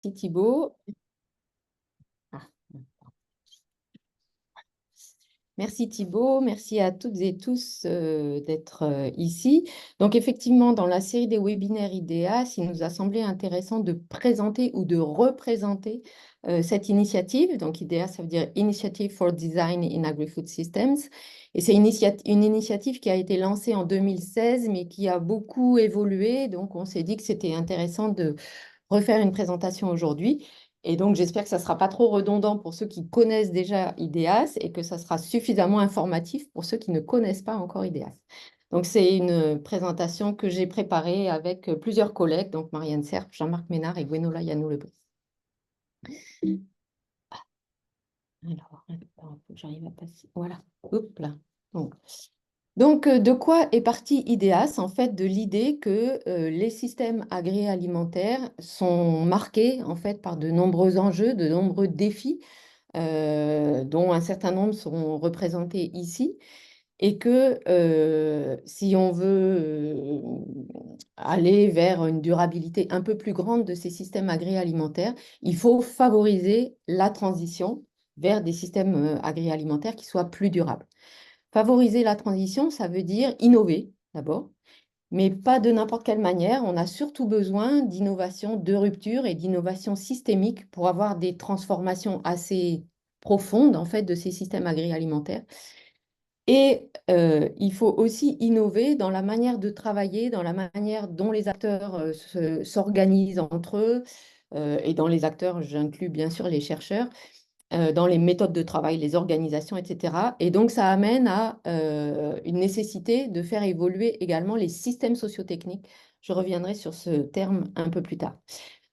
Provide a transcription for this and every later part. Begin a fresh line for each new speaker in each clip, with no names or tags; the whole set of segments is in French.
Merci Thibaut. Ah. Merci Thibaut, merci à toutes et tous d'être ici. Donc effectivement, dans la série des webinaires IDEAS, il nous a semblé intéressant de présenter ou de représenter cette initiative. Donc IDEAS, ça veut dire Initiative for Design in Agri-Food Systems. Et c'est une initiative qui a été lancée en 2016, mais qui a beaucoup évolué. Donc on s'est dit que c'était intéressant de refaire une présentation aujourd'hui. Et donc, j'espère que ça ne sera pas trop redondant pour ceux qui connaissent déjà IDEAS et que ça sera suffisamment informatif pour ceux qui ne connaissent pas encore IDEAS. Donc, c'est une présentation que j'ai préparée avec plusieurs collègues, donc Marianne Serp, Jean-Marc Ménard et Gwenola Yanou-Lebris. Alors, il faut que j'arrive à passer. Voilà, hop là. Donc, de quoi est parti IDEAS? En fait, de l'idée que les systèmes agroalimentaires sont marqués en fait par de nombreux enjeux, de nombreux défis, dont un certain nombre seront représentés ici, et que si on veut aller vers une durabilité un peu plus grande de ces systèmes agroalimentaires, il faut favoriser la transition vers des systèmes agroalimentaires qui soient plus durables. Favoriser la transition, ça veut dire innover d'abord, mais pas de n'importe quelle manière. On a surtout besoin d'innovation de rupture et d'innovation systémique pour avoir des transformations assez profondes en fait de ces systèmes agroalimentaires. Et il faut aussi innover dans la manière de travailler, dans la manière dont les acteurs s'organisent entre eux, et dans les acteurs, j'inclus bien sûr les chercheurs, dans les méthodes de travail, les organisations, etc. Et donc, ça amène à une nécessité de faire évoluer également les systèmes sociotechniques. Je reviendrai sur ce terme un peu plus tard.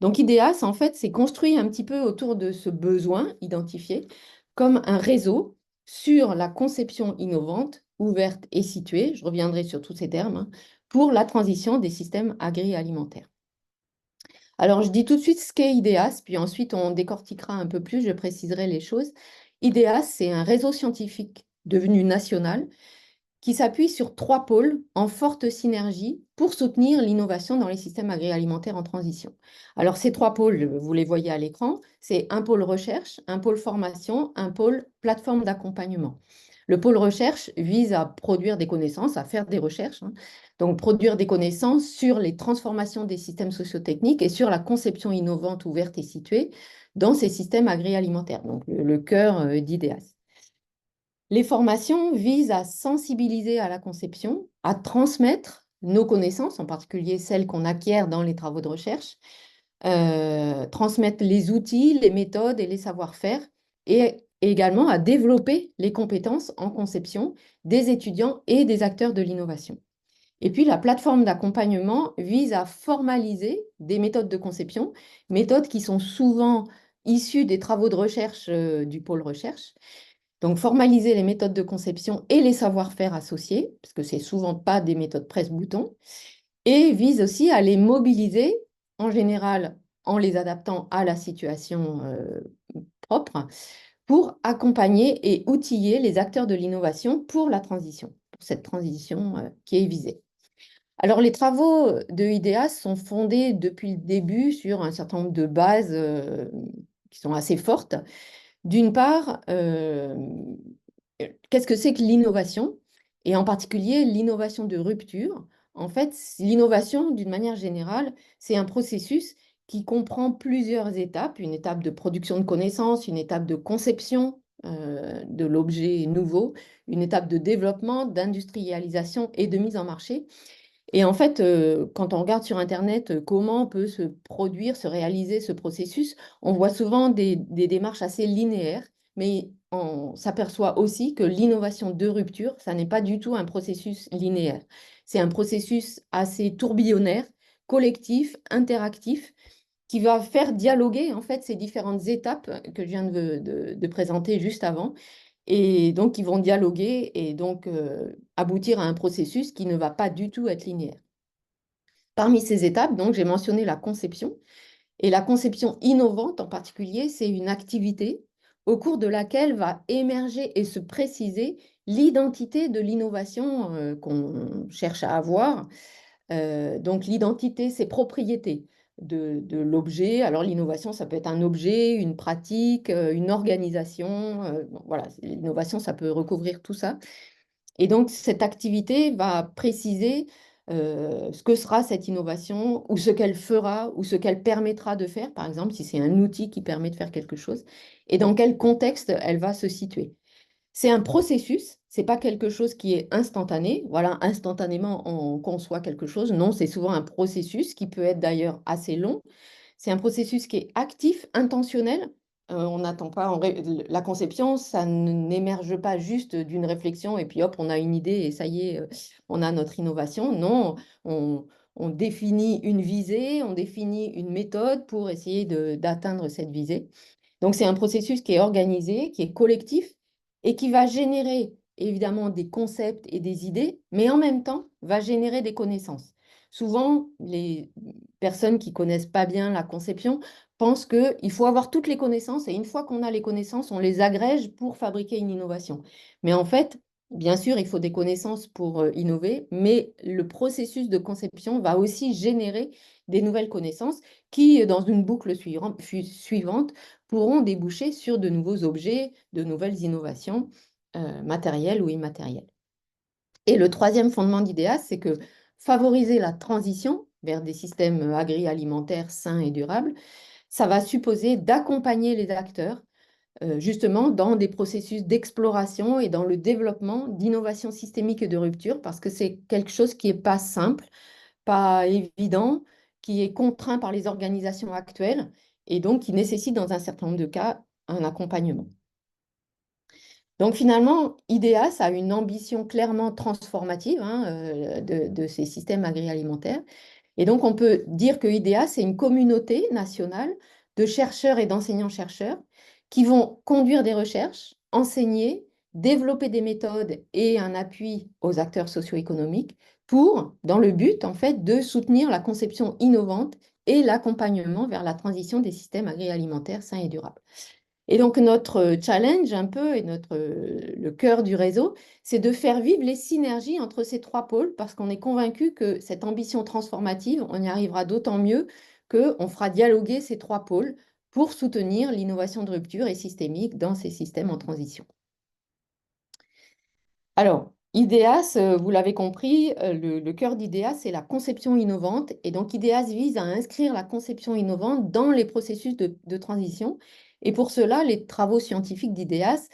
Donc, IDEAS, en fait, c'est construit un petit peu autour de ce besoin identifié comme un réseau sur la conception innovante, ouverte et située, je reviendrai sur tous ces termes, hein, pour la transition des systèmes agroalimentaires. Alors, je dis tout de suite ce qu'est IDEAS, puis ensuite on décortiquera un peu plus, je préciserai les choses. IDEAS, c'est un réseau scientifique devenu national qui s'appuie sur 3 pôles en forte synergie pour soutenir l'innovation dans les systèmes agroalimentaires en transition. Alors, ces 3 pôles, vous les voyez à l'écran, c'est un pôle recherche, un pôle formation, un pôle plateforme d'accompagnement. Le pôle recherche vise à produire des connaissances, à faire des recherches, hein. Donc produire des connaissances sur les transformations des systèmes sociotechniques et sur la conception innovante, ouverte et située dans ces systèmes agroalimentaires, donc le cœur d'IDEAS. Les formations visent à sensibiliser à la conception, à transmettre nos connaissances, en particulier celles qu'on acquiert dans les travaux de recherche, transmettre les outils, les méthodes et les savoir-faire, et également à développer les compétences en conception des étudiants et des acteurs de l'innovation. Et puis, la plateforme d'accompagnement vise à formaliser des méthodes de conception, méthodes qui sont souvent issues des travaux de recherche du pôle recherche. Donc, formaliser les méthodes de conception et les savoir-faire associés, parce que c'est souvent pas des méthodes presse-bouton, et vise aussi à les mobiliser, en général en les adaptant à la situation propre, pour accompagner et outiller les acteurs de l'innovation pour la transition, pour cette transition qui est visée. Alors, les travaux de IDEAS sont fondés depuis le début sur un certain nombre de bases qui sont assez fortes. D'une part, qu'est-ce que c'est que l'innovation? Et en particulier, l'innovation de rupture. En fait, l'innovation, d'une manière générale, c'est un processus qui comprend plusieurs étapes. Une étape de production de connaissances, une étape de conception de l'objet nouveau, une étape de développement, d'industrialisation et de mise en marché. Et en fait, quand on regarde sur Internet comment peut se produire, se réaliser ce processus, on voit souvent des démarches assez linéaires, mais on s'aperçoit aussi que l'innovation de rupture, ça n'est pas du tout un processus linéaire. C'est un processus assez tourbillonnaire, collectif, interactif, qui va faire dialoguer en fait ces différentes étapes que je viens de présenter juste avant. Et donc, ils vont dialoguer et donc aboutir à un processus qui ne va pas du tout être linéaire. Parmi ces étapes, donc, j'ai mentionné la conception. Et la conception innovante en particulier, c'est une activité au cours de laquelle va émerger et se préciser l'identité de l'innovation qu'on cherche à avoir. Donc, l'identité, ses propriétés. de l'objet. Alors l'innovation, ça peut être un objet, une pratique, une organisation. Bon, voilà, l'innovation, ça peut recouvrir tout ça. Et donc, cette activité va préciser ce que sera cette innovation, ou ce qu'elle fera, ou ce qu'elle permettra de faire, par exemple, si c'est un outil qui permet de faire quelque chose, et dans quel contexte elle va se situer. C'est un processus, c'est pas quelque chose qui est instantané. Voilà, instantanément, on conçoit quelque chose. Non, c'est souvent un processus qui peut être d'ailleurs assez long. C'est un processus qui est actif, intentionnel. On n'attend pas la conception, ça n'émerge pas juste d'une réflexion et puis hop, on a une idée et ça y est, on a notre innovation. Non, on, on définit une visée, on définit une méthode pour essayer d'atteindre cette visée. Donc, c'est un processus qui est organisé, qui est collectif et qui va générer évidemment des concepts et des idées, mais en même temps va générer des connaissances. Souvent, les personnes qui connaissent pas bien la conception pensent qu'il faut avoir toutes les connaissances et une fois qu'on a les connaissances, on les agrège pour fabriquer une innovation. Mais en fait, bien sûr, il faut des connaissances pour innover, mais le processus de conception va aussi générer des nouvelles connaissances qui, dans une boucle suivante, pourront déboucher sur de nouveaux objets, de nouvelles innovations matérielles ou immatérielles. Et le troisième fondement d'IDEA, c'est que favoriser la transition vers des systèmes agroalimentaires sains et durables, ça va supposer d'accompagner les acteurs justement dans des processus d'exploration et dans le développement d'innovations systémiques et de rupture, parce que c'est quelque chose qui n'est pas simple, pas évident, qui est contraint par les organisations actuelles et donc qui nécessite dans un certain nombre de cas un accompagnement. Donc finalement, IDEAS a une ambition clairement transformative de ces systèmes agroalimentaires. Et donc on peut dire que IDEAS, c'est une communauté nationale de chercheurs et d'enseignants-chercheurs qui vont conduire des recherches, enseigner, développer des méthodes et un appui aux acteurs socio-économiques dans le but en fait de soutenir la conception innovante et l'accompagnement vers la transition des systèmes agroalimentaires sains et durables. Et donc, notre challenge un peu et le cœur du réseau, c'est de faire vivre les synergies entre ces trois pôles parce qu'on est convaincu que cette ambition transformative, on y arrivera d'autant mieux qu'on fera dialoguer ces trois pôles pour soutenir l'innovation de rupture et systémique dans ces systèmes en transition. Alors, IDEAS, vous l'avez compris, le cœur d'IDEAS, c'est la conception innovante. Et donc, IDEAS vise à inscrire la conception innovante dans les processus de transition. Et pour cela, les travaux scientifiques d'IDEAS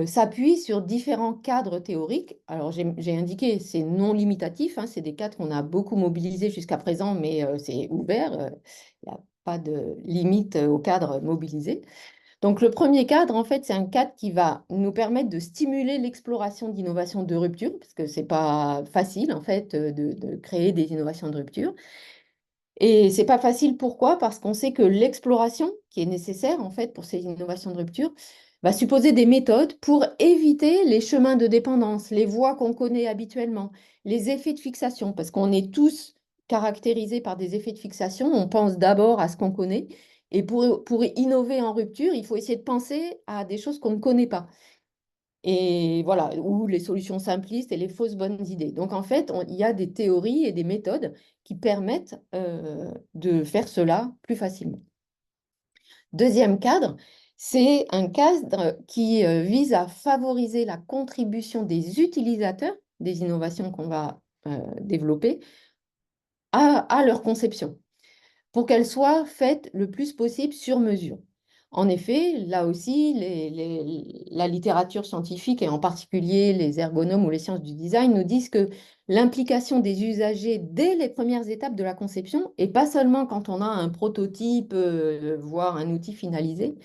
s'appuient sur différents cadres théoriques. Alors, j'ai indiqué, c'est non limitatif, c'est des cadres qu'on a beaucoup mobilisés jusqu'à présent, mais c'est ouvert. Il n'y a pas de limite aux cadres mobilisés. Donc, le premier cadre, en fait, c'est un cadre qui va nous permettre de stimuler l'exploration d'innovations de rupture, parce que ce n'est pas facile, en fait, de créer des innovations de rupture. Et c'est pas facile, pourquoi? Parce qu'on sait que l'exploration, qui est nécessaire, en fait, pour ces innovations de rupture, va supposer des méthodes pour éviter les chemins de dépendance, les voies qu'on connaît habituellement, les effets de fixation, parce qu'on est tous caractérisés par des effets de fixation. On pense d'abord à ce qu'on connaît. Et pour innover en rupture, il faut essayer de penser à des choses qu'on ne connaît pas. Et voilà, ou les solutions simplistes et les fausses bonnes idées. Donc en fait, il y a des théories et des méthodes qui permettent de faire cela plus facilement. Deuxième cadre, c'est un cadre qui vise à favoriser la contribution des utilisateurs des innovations qu'on va développer à leur conception, pour qu'elles soient faites le plus possible sur mesure. En effet, là aussi, la littérature scientifique, et en particulier les ergonomes ou les sciences du design, nous disent que l'implication des usagers dès les premières étapes de la conception, et pas seulement quand on a un prototype, voire un outil finalisé,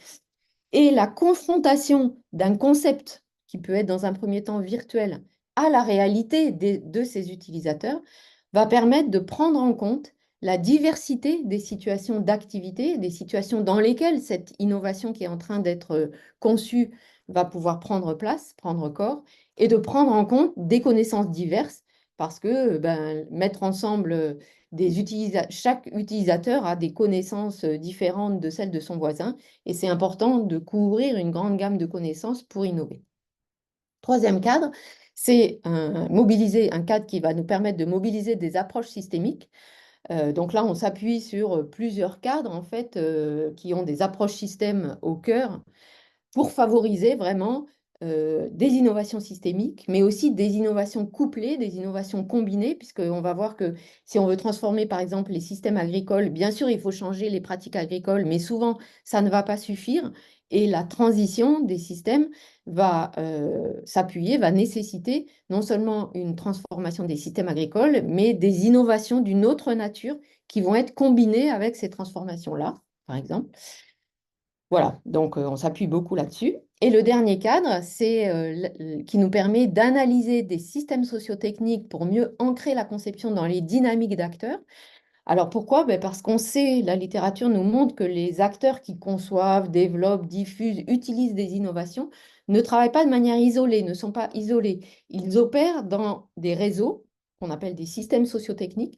et la confrontation d'un concept qui peut être dans un premier temps virtuel à la réalité de ces utilisateurs va permettre de prendre en compte la diversité des situations d'activité, des situations dans lesquelles cette innovation qui est en train d'être conçue va pouvoir prendre place, prendre corps, et de prendre en compte des connaissances diverses, parce que mettre ensemble chaque utilisateur a des connaissances différentes de celles de son voisin, et c'est important de couvrir une grande gamme de connaissances pour innover. Troisième cadre, c'est mobiliser un cadre qui va nous permettre de mobiliser des approches systémiques Donc là, on s'appuie sur plusieurs cadres, en fait, qui ont des approches système au cœur pour favoriser vraiment des innovations systémiques, mais aussi des innovations couplées, des innovations combinées, puisqu'on va voir que si on veut transformer, par exemple, les systèmes agricoles, bien sûr, il faut changer les pratiques agricoles, mais souvent, ça ne va pas suffire. Et la transition des systèmes va s'appuyer, va nécessiter non seulement une transformation des systèmes agricoles, mais des innovations d'une autre nature qui vont être combinées avec ces transformations-là, par exemple. Voilà, donc on s'appuie beaucoup là-dessus. Et le dernier cadre, c'est qui nous permet d'analyser des systèmes sociotechniques pour mieux ancrer la conception dans les dynamiques d'acteurs. Alors pourquoi? Ben parce qu'on sait, la littérature nous montre que les acteurs qui conçoivent, développent, diffusent, utilisent des innovations ne travaillent pas de manière isolée, ne sont pas isolés. Ils opèrent dans des réseaux qu'on appelle des systèmes sociotechniques,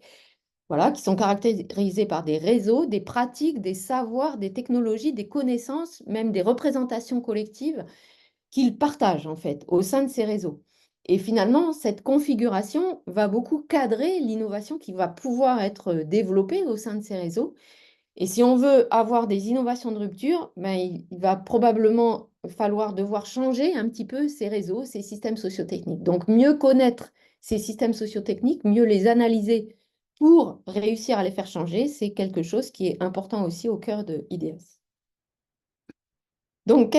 voilà, qui sont caractérisés par des réseaux, des pratiques, des savoirs, des technologies, des connaissances, même des représentations collectives qu'ils partagent en fait au sein de ces réseaux. Et finalement, cette configuration va beaucoup cadrer l'innovation qui va pouvoir être développée au sein de ces réseaux. Et si on veut avoir des innovations de rupture, ben, il va probablement falloir devoir changer un petit peu ces réseaux, ces systèmes sociotechniques. Donc, mieux connaître ces systèmes sociotechniques, mieux les analyser pour réussir à les faire changer, c'est quelque chose qui est important aussi au cœur de IDEAS. Donc,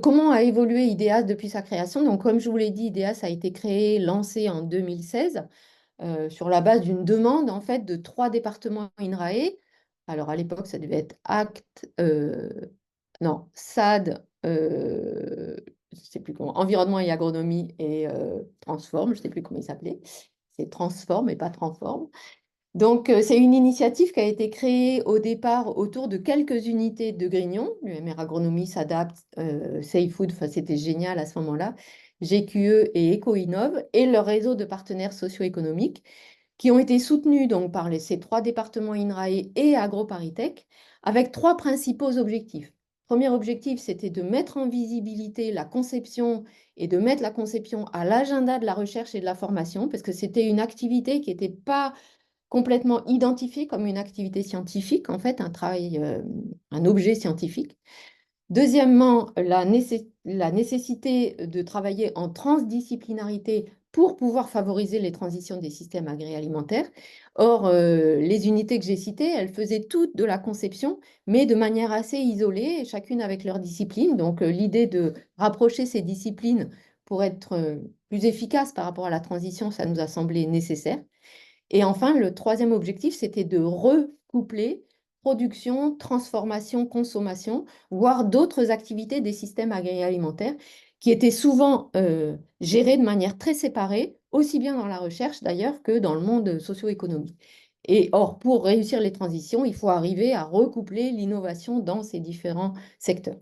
comment a évolué IDEAS depuis sa création? Donc, comme je vous l'ai dit, IDEAS a été créé, lancé en 2016 sur la base d'une demande en fait de 3 départements INRAE. Alors, à l'époque, ça devait être ACT, non, SAD, je ne sais plus comment, Environnement et Agronomie et Transform, je ne sais plus comment il s'appelait. C'est Transform et pas Transform. Donc, c'est une initiative qui a été créée au départ autour de quelques unités de Grignon. L'UMR Agronomie s'adapte, Safe Food, enfin, c'était génial à ce moment-là, GQE et EcoInnov, et leur réseau de partenaires socio-économiques qui ont été soutenus donc, par ces 3 départements INRAE et AgroParisTech, avec 3 principaux objectifs. Premier objectif, c'était de mettre en visibilité la conception et de mettre la conception à l'agenda de la recherche et de la formation, parce que c'était une activité qui n'était pas complètement identifié comme une activité scientifique, en fait, un travail, un objet scientifique. Deuxièmement, la nécessité de travailler en transdisciplinarité pour pouvoir favoriser les transitions des systèmes agroalimentaires. Or, les unités que j'ai citées, elles faisaient toutes de la conception, mais de manière assez isolée, chacune avec leur discipline. Donc, l'idée de rapprocher ces disciplines pour être plus efficace par rapport à la transition, ça nous a semblé nécessaire. Et enfin, le troisième objectif, c'était de recoupler production, transformation, consommation, voire d'autres activités des systèmes agroalimentaires qui étaient souvent gérées de manière très séparée, aussi bien dans la recherche d'ailleurs que dans le monde socio-économique. Et or, pour réussir les transitions, il faut arriver à recoupler l'innovation dans ces différents secteurs.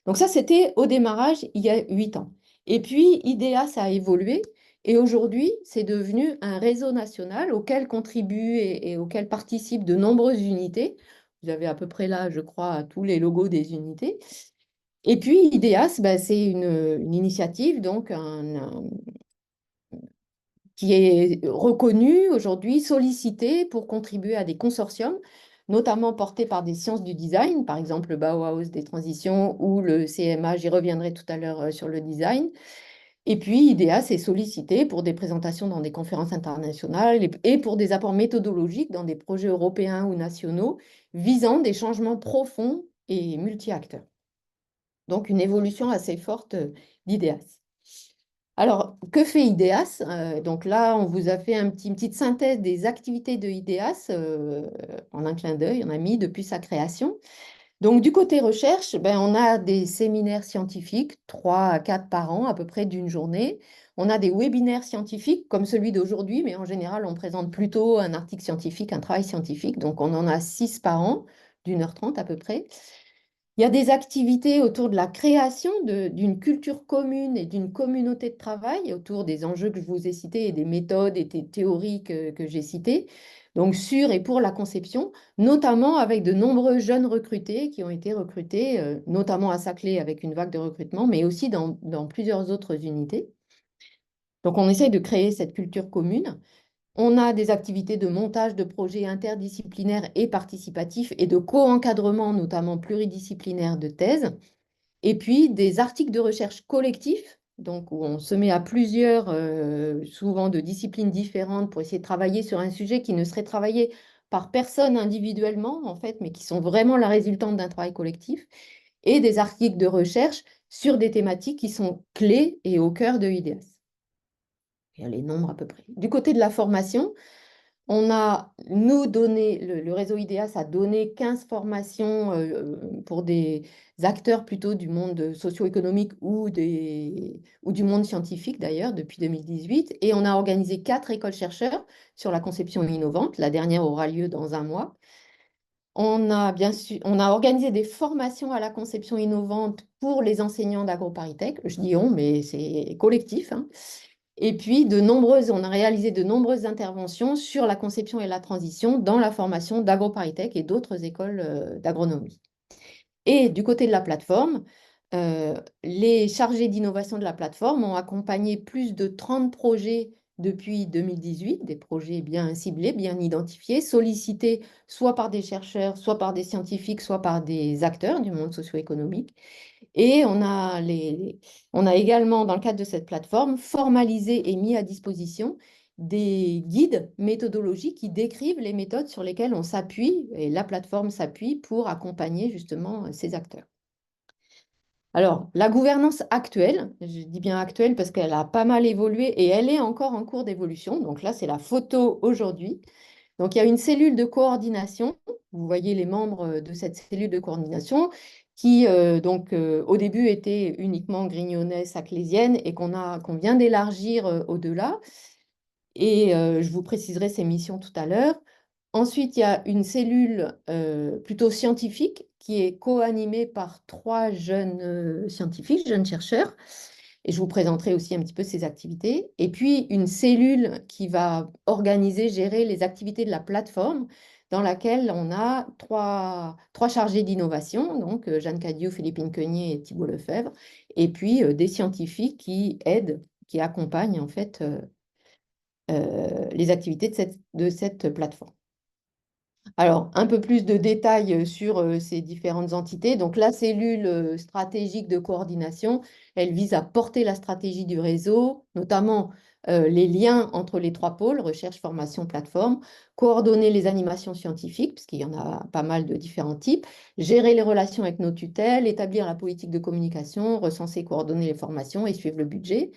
Donc ça, c'était au démarrage il y a 8 ans. Et puis, IDEA, ça a évolué. Et aujourd'hui, c'est devenu un réseau national auquel contribuent et auquel participent de nombreuses unités. Vous avez à peu près là, je crois, tous les logos des unités. Et puis, IDEAS, ben, c'est une initiative donc, qui est reconnue aujourd'hui, sollicitée pour contribuer à des consortiums, notamment portés par des sciences du design, par exemple le Bauhaus des transitions ou le CMA, j'y reviendrai tout à l'heure sur le design. Et puis, IDEA s'est sollicité pour des présentations dans des conférences internationales et pour des apports méthodologiques dans des projets européens ou nationaux visant des changements profonds et multi-acteurs. Donc, une évolution assez forte d'IDEAS. Alors, que fait IDEAS? Donc là, on vous a fait une petite synthèse des activités de IDEAS en un clin d'œil, on a mis depuis sa création. Donc, du côté recherche, ben, on a des séminaires scientifiques, 3 à 4 par an, à peu près d'une journée. On a des webinaires scientifiques, comme celui d'aujourd'hui, mais en général, on présente plutôt un article scientifique, un travail scientifique. Donc, on en a 6 par an, d'1h30 à peu près. Il y a des activités autour de la création d'une culture commune et d'une communauté de travail autour des enjeux que je vous ai cités et des méthodes et des théories que j'ai citées, donc sur et pour la conception, notamment avec de nombreux jeunes recrutés qui ont été recrutés, notamment à Saclay avec une vague de recrutement, mais aussi dans plusieurs autres unités. Donc on essaye de créer cette culture commune. On a des activités de montage de projets interdisciplinaires et participatifs et de co-encadrement, notamment pluridisciplinaire de thèses. Et puis des articles de recherche collectifs, donc où on se met à plusieurs, souvent de disciplines différentes, pour essayer de travailler sur un sujet qui ne serait travaillé par personne individuellement, en fait, mais qui sont vraiment la résultante d'un travail collectif, et des articles de recherche sur des thématiques qui sont clés et au cœur de IDEAS. Il y a les nombres à peu près. Du côté de la formation, on a, nous, donné, le réseau IDEAS a donné 15 formations pour des acteurs plutôt du monde socio-économique ou du monde scientifique d'ailleurs depuis 2018. Et on a organisé 4 écoles chercheurs sur la conception innovante. La dernière aura lieu dans un mois. On a organisé des formations à la conception innovante pour les enseignants d'AgroParisTech. Je dis on, mais c'est collectif, hein. Et puis, on a réalisé de nombreuses interventions sur la conception et la transition dans la formation d'AgroParisTech et d'autres écoles d'agronomie. Et du côté de la plateforme, les chargés d'innovation de la plateforme ont accompagné plus de 30 projets depuis 2018, des projets bien ciblés, bien identifiés, sollicités soit par des chercheurs, soit par des scientifiques, soit par des acteurs du monde socio-économique. Et on a également, dans le cadre de cette plateforme, formalisé et mis à disposition des guides méthodologiques qui décrivent les méthodes sur lesquelles on s'appuie et la plateforme s'appuie pour accompagner justement ces acteurs. Alors, la gouvernance actuelle, je dis bien actuelle parce qu'elle a pas mal évolué et elle est encore en cours d'évolution. Donc là, c'est la photo aujourd'hui. Donc, il y a une cellule de coordination. Vous voyez les membres de cette cellule de coordination qui, au début, était uniquement grignonnaise-saclésienne et qu'on vient d'élargir au-delà. Et je vous préciserai ses missions tout à l'heure. Ensuite, il y a une cellule plutôt scientifique qui est co-animée par 3 jeunes scientifiques, jeunes chercheurs. Et je vous présenterai aussi un petit peu ses activités. Et puis, une cellule qui va organiser, gérer les activités de la plateforme dans laquelle on a trois chargés d'innovation, donc Jeanne Cadieux, Philippine Quenier et Thibault Lefebvre, et puis des scientifiques qui aident, qui accompagnent en fait les activités de cette plateforme. Alors, un peu plus de détails sur ces différentes entités. Donc, la cellule stratégique de coordination, elle vise à porter la stratégie du réseau, notamment les liens entre les 3 pôles, recherche, formation, plateforme, coordonner les animations scientifiques, puisqu'il y en a pas mal de différents types, gérer les relations avec nos tutelles, établir la politique de communication, recenser, coordonner les formations et suivre le budget.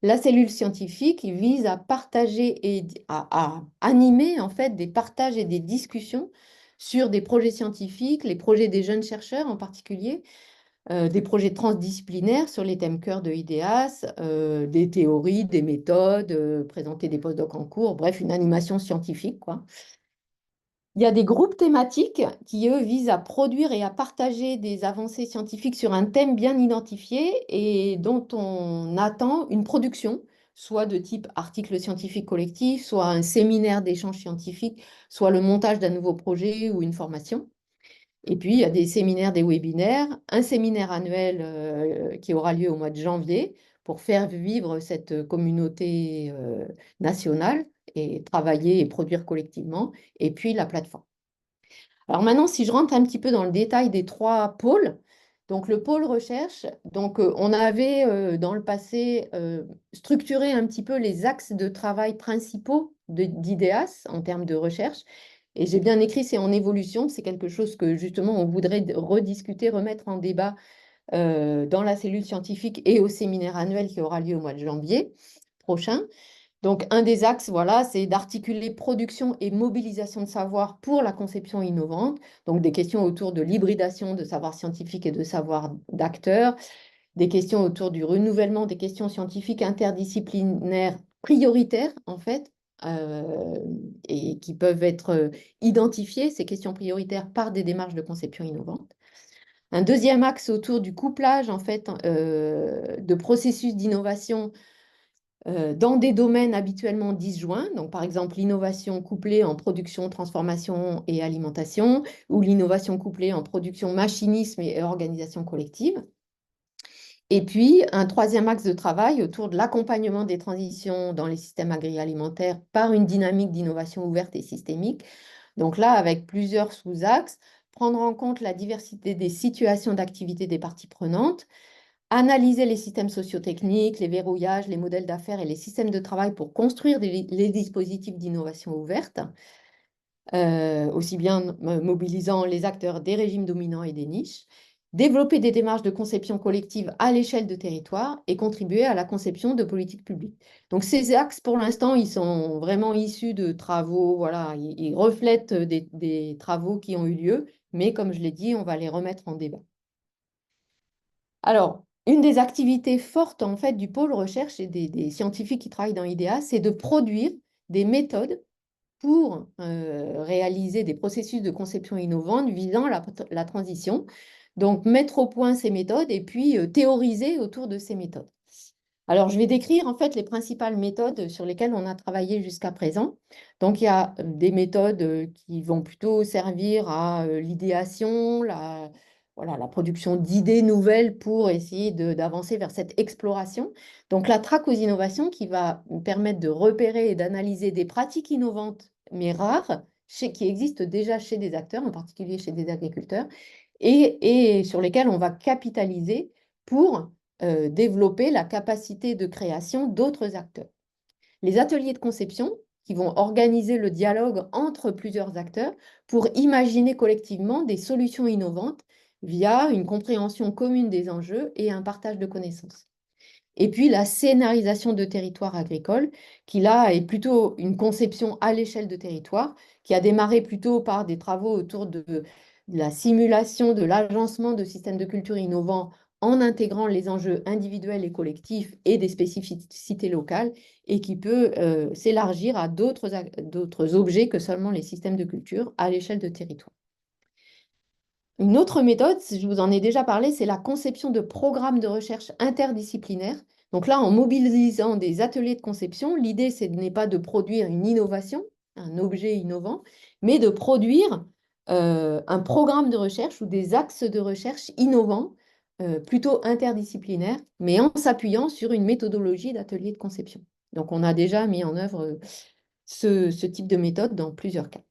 La cellule scientifique vise à partager et à animer en fait des partages et des discussions sur des projets scientifiques, les projets des jeunes chercheurs en particulier, des projets transdisciplinaires sur les thèmes cœur de IDEAS, des théories, des méthodes, présenter des postdocs en cours, bref, une animation scientifique, quoi. Il y a des groupes thématiques qui, eux, visent à produire et à partager des avancées scientifiques sur un thème bien identifié et dont on attend une production, soit de type article scientifique collectif, soit un séminaire d'échange scientifique, soit le montage d'un nouveau projet ou une formation. Et puis, il y a des séminaires, des webinaires, un séminaire annuel qui aura lieu au mois de janvier pour faire vivre cette communauté nationale et travailler et produire collectivement, et puis la plateforme. Alors maintenant, si je rentre un petit peu dans le détail des 3 pôles, donc le pôle recherche, donc on avait dans le passé structuré un petit peu les axes de travail principaux d'IDEAS en termes de recherche. Et j'ai bien écrit, c'est en évolution, c'est quelque chose que justement on voudrait rediscuter, remettre en débat dans la cellule scientifique et au séminaire annuel qui aura lieu au mois de janvier prochain. Donc, un des axes, voilà, c'est d'articuler production et mobilisation de savoir pour la conception innovante. Donc, des questions autour de l'hybridation de savoir scientifique et de savoir d'acteurs, des questions autour du renouvellement des questions scientifiques interdisciplinaires prioritaires, en fait, et qui peuvent être identifiées, ces questions prioritaires, par des démarches de conception innovante. Un deuxième axe autour du couplage, en fait, de processus d'innovation dans des domaines habituellement disjoints, donc par exemple l'innovation couplée en production, transformation et alimentation, ou l'innovation couplée en production, machinisme et organisation collective. Et puis, un troisième axe de travail autour de l'accompagnement des transitions dans les systèmes agroalimentaires par une dynamique d'innovation ouverte et systémique. Donc là, avec plusieurs sous-axes, prendre en compte la diversité des situations d'activité des parties prenantes, analyser les systèmes sociotechniques, les verrouillages, les modèles d'affaires et les systèmes de travail pour construire les dispositifs d'innovation ouverte, aussi bien mobilisant les acteurs des régimes dominants et des niches, développer des démarches de conception collective à l'échelle de territoire et contribuer à la conception de politiques publiques. Donc ces axes, pour l'instant, ils sont vraiment issus de travaux, voilà, ils reflètent des travaux qui ont eu lieu, mais comme je l'ai dit, on va les remettre en débat. Alors, une des activités fortes en fait du pôle recherche et des scientifiques qui travaillent dans IDEA, c'est de produire des méthodes pour réaliser des processus de conception innovante visant la transition. Donc, mettre au point ces méthodes et puis théoriser autour de ces méthodes. Alors, je vais décrire en fait les principales méthodes sur lesquelles on a travaillé jusqu'à présent. Donc, il y a des méthodes qui vont plutôt servir à l'idéation, voilà, la production d'idées nouvelles pour essayer d'avancer vers cette exploration. Donc, la traque aux innovations qui va permettre de repérer et d'analyser des pratiques innovantes, mais rares, qui existent déjà chez des acteurs, en particulier chez des agriculteurs, et sur lesquelles on va capitaliser pour développer la capacité de création d'autres acteurs. Les ateliers de conception qui vont organiser le dialogue entre plusieurs acteurs pour imaginer collectivement des solutions innovantes via une compréhension commune des enjeux et un partage de connaissances. Et puis la scénarisation de territoires agricoles, qui là est plutôt une conception à l'échelle de territoire, qui a démarré plutôt par des travaux autour de la simulation de l'agencement de systèmes de culture innovants en intégrant les enjeux individuels et collectifs et des spécificités locales, et qui peut s'élargir à d'autres objets que seulement les systèmes de culture à l'échelle de territoire. Une autre méthode, je vous en ai déjà parlé, c'est la conception de programmes de recherche interdisciplinaires. Donc là, en mobilisant des ateliers de conception, l'idée, ce n'est pas de produire une innovation, un objet innovant, mais de produire un programme de recherche ou des axes de recherche innovants, plutôt interdisciplinaires, mais en s'appuyant sur une méthodologie d'atelier de conception. Donc on a déjà mis en œuvre ce type de méthode dans plusieurs cas.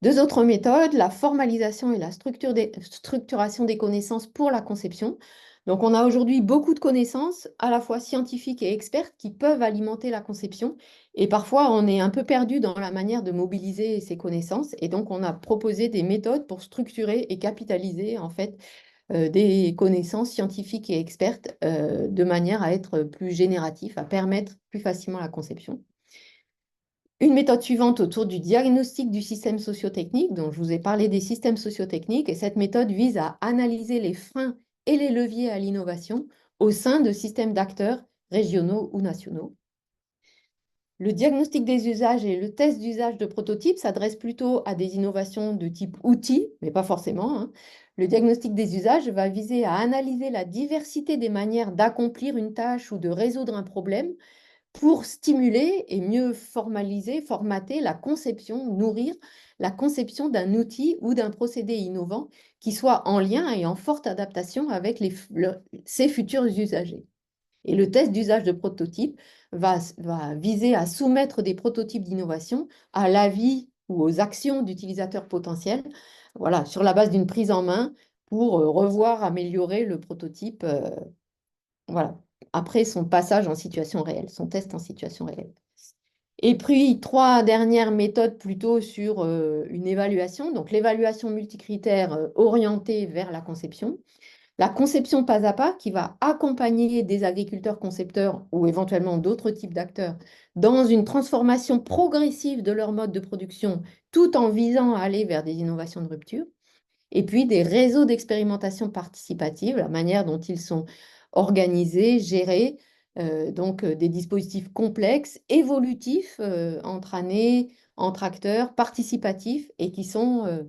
Deux autres méthodes, la formalisation et la structuration des connaissances pour la conception. Donc, on a aujourd'hui beaucoup de connaissances, à la fois scientifiques et expertes, qui peuvent alimenter la conception. Et parfois, on est un peu perdu dans la manière de mobiliser ces connaissances. Et donc, on a proposé des méthodes pour structurer et capitaliser, en fait, des connaissances scientifiques et expertes de manière à être plus génératif, à permettre plus facilement la conception. Une méthode suivante autour du diagnostic du système sociotechnique, dont je vous ai parlé des systèmes sociotechniques, et cette méthode vise à analyser les freins et les leviers à l'innovation au sein de systèmes d'acteurs régionaux ou nationaux. Le diagnostic des usages et le test d'usage de prototypes s'adressent plutôt à des innovations de type outil, mais pas forcément, hein. Le diagnostic des usages va viser à analyser la diversité des manières d'accomplir une tâche ou de résoudre un problème pour stimuler et mieux formater la conception, nourrir la conception d'un outil ou d'un procédé innovant qui soit en lien et en forte adaptation avec ses futurs usagers. Et le test d'usage de prototypes va viser à soumettre des prototypes d'innovation à l'avis ou aux actions d'utilisateurs potentiels, voilà, sur la base d'une prise en main pour revoir, améliorer le prototype, voilà, après son passage en situation réelle, son test en situation réelle. Et puis, trois dernières méthodes plutôt sur une évaluation. Donc, l'évaluation multicritère orientée vers la conception. La conception pas à pas qui va accompagner des agriculteurs concepteurs ou éventuellement d'autres types d'acteurs dans une transformation progressive de leur mode de production tout en visant à aller vers des innovations de rupture. Et puis des réseaux d'expérimentation participative, la manière dont ils sont organisés, gérés, donc des dispositifs complexes, évolutifs entre années, entre acteurs, participatifs et qui sont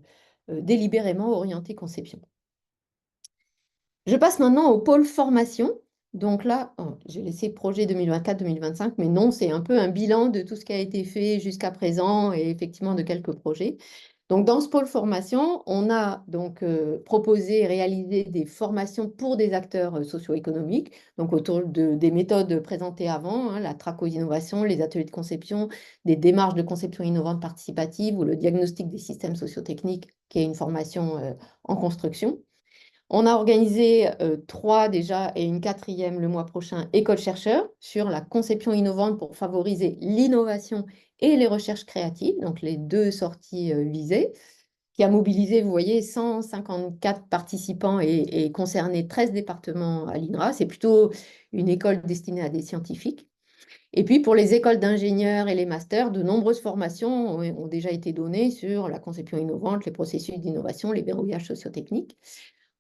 délibérément orientés conception. Je passe maintenant au pôle formation. Donc là, j'ai laissé projet 2024-2025, mais non, c'est un peu un bilan de tout ce qui a été fait jusqu'à présent et effectivement de quelques projets. Donc, dans ce pôle formation, on a donc proposé et réalisé des formations pour des acteurs socio-économiques, donc autour des méthodes présentées avant, hein, la traque aux innovations, les ateliers de conception, des démarches de conception innovante participative ou le diagnostic des systèmes sociotechniques, qui est une formation en construction. On a organisé trois déjà et une quatrième le mois prochain, École chercheur, sur la conception innovante pour favoriser l'innovation et les recherches créatives, donc les deux sorties visées, qui a mobilisé, vous voyez, 154 participants et concerné 13 départements à l'INRA. C'est plutôt une école destinée à des scientifiques. Et puis pour les écoles d'ingénieurs et les masters, de nombreuses formations ont déjà été données sur la conception innovante, les processus d'innovation, les verrouillages sociotechniques.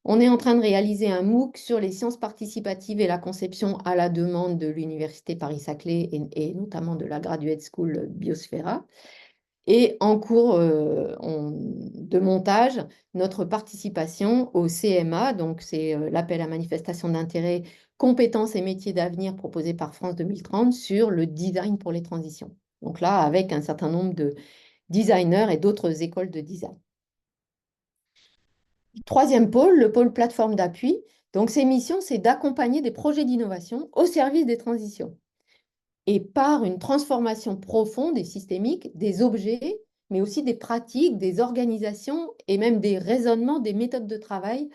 On est en train de réaliser un MOOC sur les sciences participatives et la conception à la demande de l'Université Paris-Saclay et notamment de la Graduate School Biosphera. Et en cours de montage, notre participation au CMA, donc c'est l'appel à manifestation d'intérêt, compétences et métiers d'avenir proposé par France 2030 sur le design pour les transitions. Donc là, avec un certain nombre de designers et d'autres écoles de design. Troisième pôle, le pôle plateforme d'appui. Donc, ses missions, c'est d'accompagner des projets d'innovation au service des transitions et par une transformation profonde et systémique des objets, mais aussi des pratiques, des organisations et même des raisonnements, des méthodes de travail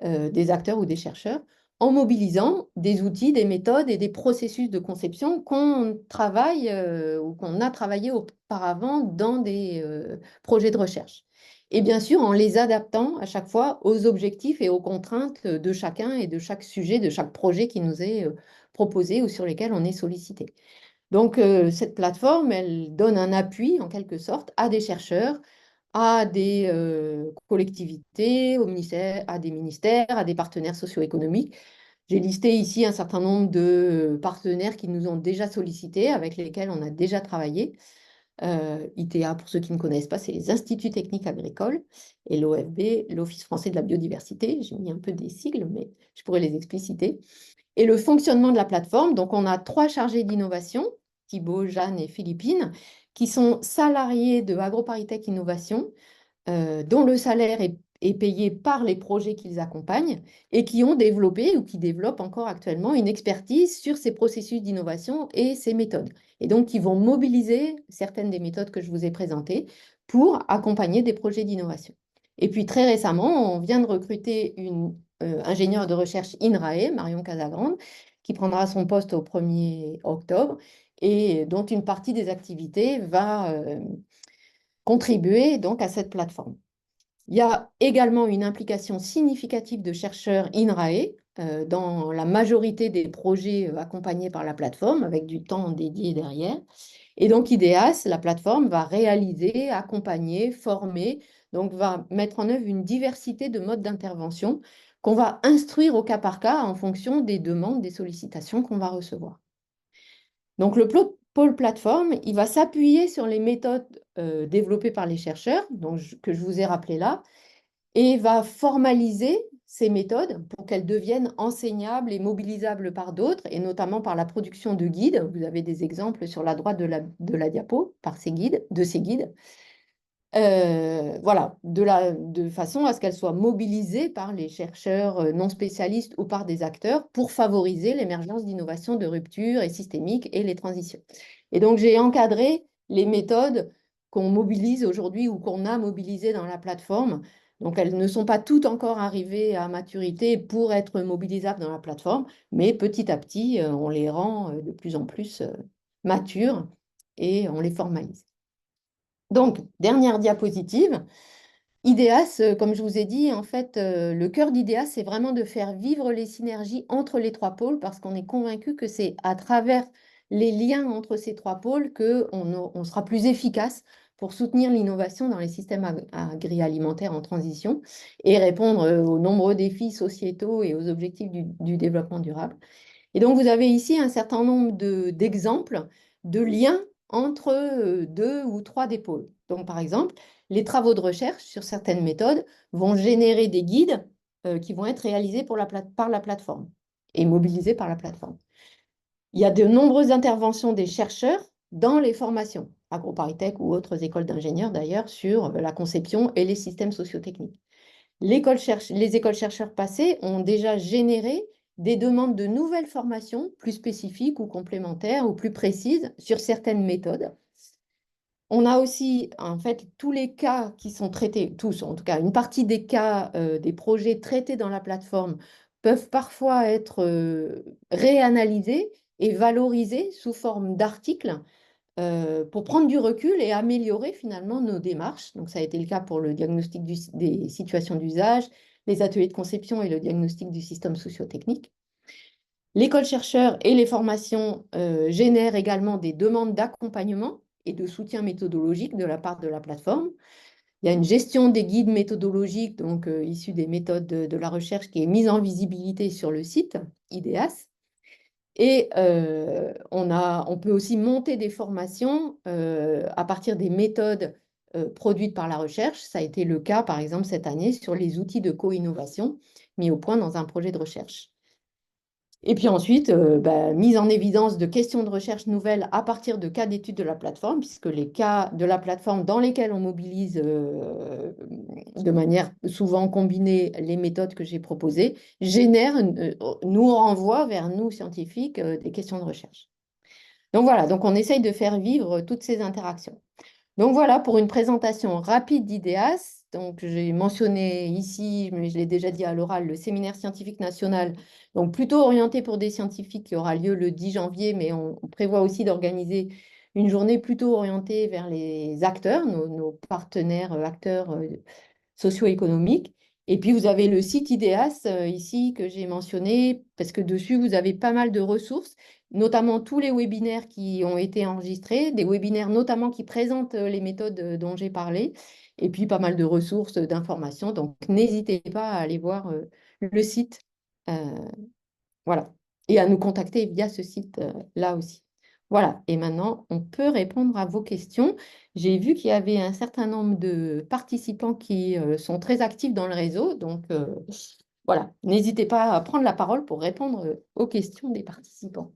des acteurs ou des chercheurs, en mobilisant des outils, des méthodes et des processus de conception qu'on travaille ou qu'on a travaillé auparavant dans des projets de recherche. Et bien sûr, en les adaptant à chaque fois aux objectifs et aux contraintes de chacun et de chaque sujet, de chaque projet qui nous est proposé ou sur lesquels on est sollicité. Donc, cette plateforme, elle donne un appui, en quelque sorte, à des chercheurs, à des collectivités, au ministère, à des ministères, à des partenaires socio-économiques. J'ai listé ici un certain nombre de partenaires qui nous ont déjà sollicités, avec lesquels on a déjà travaillé. ITA, pour ceux qui ne connaissent pas, c'est les Instituts techniques agricoles, et l'OFB, l'Office français de la biodiversité. J'ai mis un peu des sigles, mais je pourrais les expliciter. Et le fonctionnement de la plateforme, donc on a trois chargés d'innovation, Thibaut, Jeanne et Philippine, qui sont salariés de AgroParisTech Innovation, dont le salaire est payé par les projets qu'ils accompagnent et qui ont développé ou qui développent encore actuellement une expertise sur ces processus d'innovation et ces méthodes. Et donc, qui vont mobiliser certaines des méthodes que je vous ai présentées pour accompagner des projets d'innovation. Et puis, très récemment, on vient de recruter une ingénieure de recherche INRAE, Marion Casagrande, qui prendra son poste au 1er octobre et dont une partie des activités va contribuer donc à cette plateforme. Il y a également une implication significative de chercheurs INRAE dans la majorité des projets accompagnés par la plateforme, avec du temps dédié derrière. Et donc, IDEAS, la plateforme, va réaliser, accompagner, former, donc va mettre en œuvre une diversité de modes d'intervention qu'on va instruire au cas par cas en fonction des demandes, des sollicitations qu'on va recevoir. Donc, le pôle plateforme, il va s'appuyer sur les méthodes développées par les chercheurs, donc, que je vous ai rappelées là, et va formaliser ces méthodes pour qu'elles deviennent enseignables et mobilisables par d'autres, et notamment par la production de guides. Vous avez des exemples sur la droite de la diapo de ces guides. Voilà, de façon à ce qu'elles soient mobilisées par les chercheurs non spécialistes ou par des acteurs pour favoriser l'émergence d'innovations de rupture et systémiques et les transitions. Et donc, j'ai encadré les méthodes qu'on mobilise aujourd'hui ou qu'on a mobilisées dans la plateforme. Donc, elles ne sont pas toutes encore arrivées à maturité pour être mobilisables dans la plateforme, mais petit à petit, on les rend de plus en plus matures et on les formalise. Donc, dernière diapositive. IDEAS, comme je vous ai dit, en fait, le cœur d'IDEAS, c'est vraiment de faire vivre les synergies entre les trois pôles parce qu'on est convaincu que c'est à travers les liens entre ces trois pôles qu'on sera plus efficace pour soutenir l'innovation dans les systèmes agroalimentaires en transition et répondre aux nombreux défis sociétaux et aux objectifs du développement durable. Et donc, vous avez ici un certain nombre d'exemples de liens entre deux ou trois des pôles. Donc, par exemple, les travaux de recherche sur certaines méthodes vont générer des guides qui vont être réalisés par la plateforme et mobilisés par la plateforme. Il y a de nombreuses interventions des chercheurs dans les formations. AgroParisTech ou autres écoles d'ingénieurs d'ailleurs, sur la conception et les systèmes sociotechniques. Les écoles chercheurs passées ont déjà généré des demandes de nouvelles formations plus spécifiques ou complémentaires ou plus précises sur certaines méthodes. On a aussi, en fait, tous les cas qui sont traités, tous en tout cas, une partie des cas des projets traités dans la plateforme peuvent parfois être réanalysés et valorisés sous forme d'articles pour prendre du recul et améliorer finalement nos démarches. Donc, ça a été le cas pour le diagnostic des situations d'usage, les ateliers de conception et le diagnostic du système socio-technique. L'école chercheur et les formations génèrent également des demandes d'accompagnement et de soutien méthodologique de la part de la plateforme. Il y a une gestion des guides méthodologiques, donc issus des méthodes de la recherche, qui est mise en visibilité sur le site IDEAS. Et on peut aussi monter des formations à partir des méthodes produites par la recherche. Ça a été le cas, par exemple, cette année sur les outils de co-innovation mis au point dans un projet de recherche. Et puis ensuite, mise en évidence de questions de recherche nouvelles à partir de cas d'études de la plateforme, puisque les cas de la plateforme dans lesquels on mobilise de manière souvent combinée les méthodes que j'ai proposées nous renvoient vers nous scientifiques des questions de recherche. Donc voilà, donc on essaye de faire vivre toutes ces interactions. Donc voilà pour une présentation rapide d'IDEAS. Donc j'ai mentionné ici, mais je l'ai déjà dit à l'oral, le séminaire scientifique national, donc plutôt orienté pour des scientifiques qui aura lieu le 10 janvier, mais on prévoit aussi d'organiser une journée plutôt orientée vers les acteurs, nos partenaires acteurs socio-économiques. Et puis vous avez le site IDEAS ici que j'ai mentionné, parce que dessus vous avez pas mal de ressources, notamment tous les webinaires qui ont été enregistrés, des webinaires notamment qui présentent les méthodes dont j'ai parlé, et puis pas mal de ressources, d'informations. Donc n'hésitez pas à aller voir le site. euh, voilà. Et à nous contacter via ce site-là aussi. Voilà. Et maintenant, on peut répondre à vos questions. J'ai vu qu'il y avait un certain nombre de participants qui sont très actifs dans le réseau. Donc, voilà. N'hésitez pas à prendre la parole pour répondre aux questions des participants.